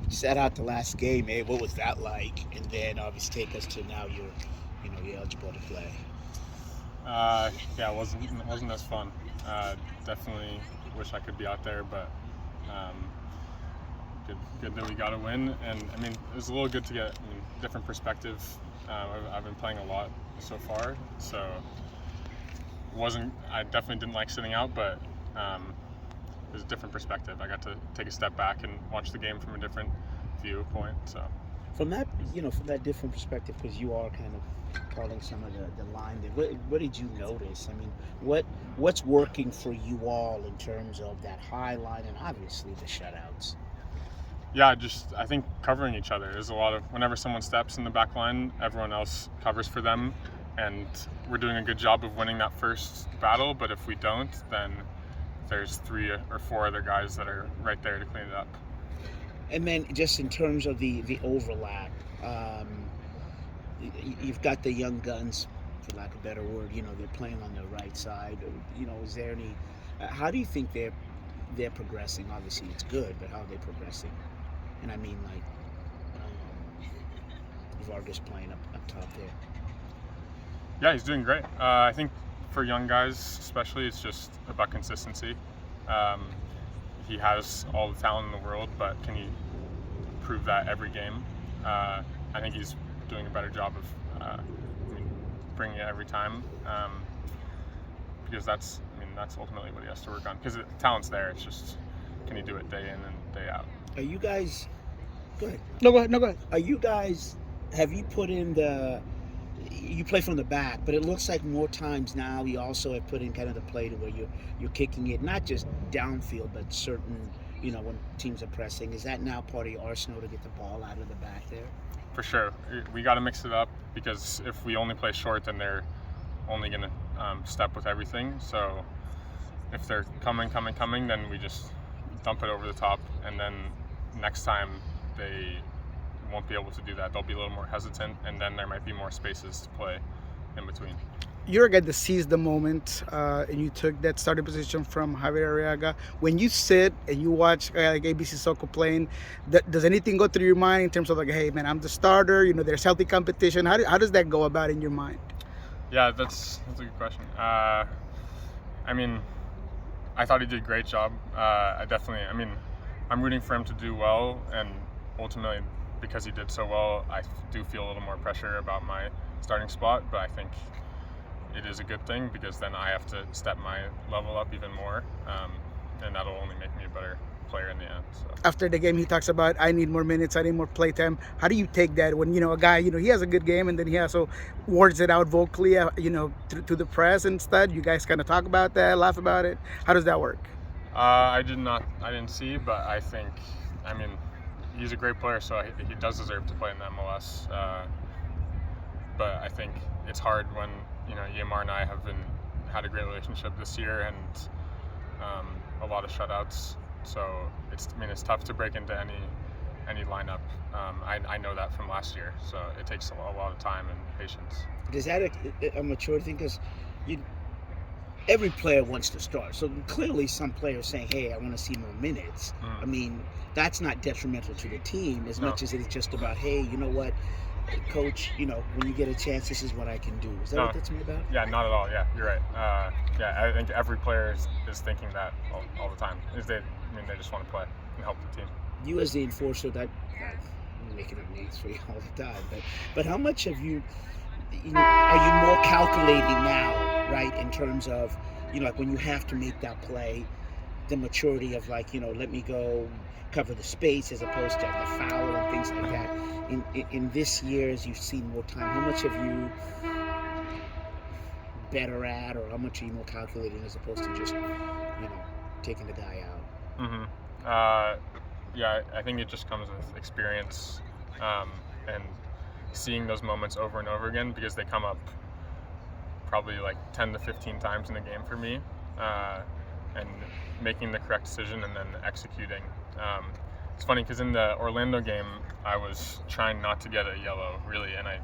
Set out the last game, eh? What was that like? And then obviously take us to now you're eligible to play. Yeah, it wasn't as fun. Definitely wish I could be out there, but um, good that we got a win. And I mean, it was a little good to get different perspective. I've been playing a lot so far, so wasn't I definitely didn't like sitting out, but it was a different perspective. I got to take a step back and watch the game from a different viewpoint. So From that different perspective, because you are kind of calling some of the line there. What did you notice? I mean, what's working for you all in terms of that high line and obviously the shutouts? yeah, just I think covering each other. There's a lot of whenever someone steps in the back line, everyone else covers for them, and we're doing a good job of winning that first battle. But if we don't, then there's 3 or 4 other guys that are right there to clean it up. And then just in terms of the overlap, you've got the young guns, for lack of a better word. They're playing on the right side. Is there any? How do you think they're progressing? Obviously, it's good, but how are they progressing? And I mean, like, Vargas playing up top there. Yeah, he's doing great. I think for young guys, especially, it's just about consistency. Um, he has all the talent in the world, but can he prove that every game? I think he's doing a better job of bringing it every time, because that's ultimately what he has to work on. Because the talent's there. It's just can he do it day in and day out? Are you guys? Go ahead. No, go ahead. No, go ahead. Are you guys? Have you put in the? You play from the back, but it looks like more times now you also have put in kind of the play to where you're kicking it not just downfield, but certain when teams are pressing. Is that now part of your arsenal to get the ball out of the back there? For sure, we got to mix it up because if we only play short, then they're only going to step with everything. So if they're coming, then we just dump it over the top, and then next time they won't be able to do that. They'll be a little more hesitant, and then there might be more spaces to play in between. You're a guy that seized the moment, and you took that starting position from Javier Arriaga. When you sit and you watch a guy like ABC Cissoko playing, does anything go through your mind in terms of like, hey man, I'm the starter. There's healthy competition. How does that go about in your mind? Yeah, that's a good question. I mean, I thought he did a great job. I'm rooting for him to do well, and ultimately, because he did so well, I do feel a little more pressure about my starting spot, but I think it is a good thing because then I have to step my level up even more, and that'll only make me a better player in the end. So. After the game, he talks about, I need more minutes, I need more play time. How do you take that when, a guy, he has a good game and then he also words it out vocally, to the press instead? You guys kind of talk about that, laugh about it. How does that work? I didn't see, but he's a great player, so he does deserve to play in the MLS. But I think it's hard when Yamar and I had a great relationship this year, and a lot of shutouts. So it's tough to break into any lineup. I know that from last year, so it takes a lot of time and patience. Is that a mature thing? Because every player wants to start. So clearly some players saying, hey, I want to see more minutes. I mean, that's not detrimental to the team as much as it is just about, hey, you know what, coach, when you get a chance, this is what I can do. Is that what that's about? Yeah, not at all. Yeah, you're right. I think every player is thinking that all the time. They just want to play and help the team. You as the enforcer, I'm making up names for you all the time, but how much have you are you more calculating now, right, in terms of, like when you have to make that play, the maturity of let me go cover the space as opposed to the foul and things like that. In this year, as you've seen more time, how much have you better at, or how much are you more calculating as opposed to just, taking the guy out? Yeah, I think it just comes with experience, and seeing those moments over and over again, because they come up probably like 10 to 15 times in a game for me, and making the correct decision and then executing. It's funny because in the Orlando game, I was trying not to get a yellow, really, and I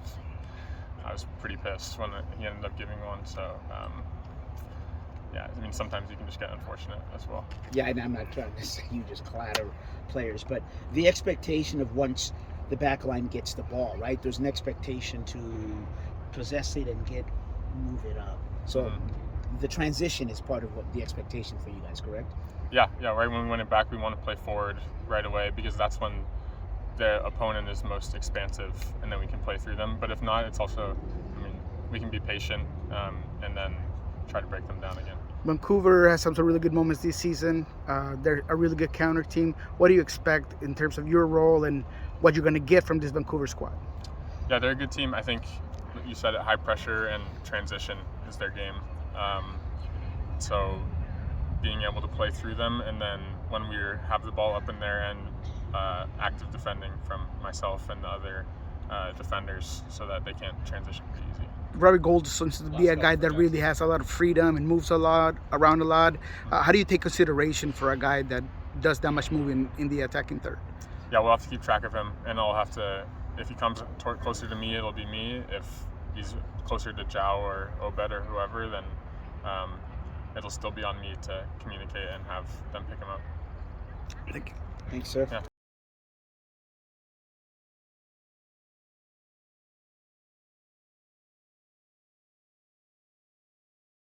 was pretty pissed when he ended up giving one. So yeah, I mean, sometimes you can just get unfortunate as well. Yeah, and I'm not trying to say you just clatter players, but the expectation of once the back line gets the ball, right? There's an expectation to possess it and move it up. So the transition is part of what the expectation for you guys, correct? Yeah, right when we win it back, we want to play forward right away because that's when the opponent is most expansive, and then we can play through them. But if not, it's also, I mean, we can be patient and then try to break them down again. Vancouver has some really good moments this season. They're a really good counter team. What do you expect in terms of your role and what you're going to get from this Vancouver squad? Yeah, they're a good team. I think you said it, high pressure and transition is their game. So being able to play through them, and then when we have the ball up in there, and active defending from myself and the other defenders so that they can't transition pretty easy. Robbie Gould seems to be a guy that really has a lot of freedom and moves a lot, around a lot. How do you take consideration for a guy that does that much moving in the attacking third? Yeah, we'll have to keep track of him, and I'll have to, if he comes closer to me, it'll be me. If he's closer to Zhao or Obed or whoever, then it'll still be on me to communicate and have them pick him up. Thank you. Thanks, sir. Yeah.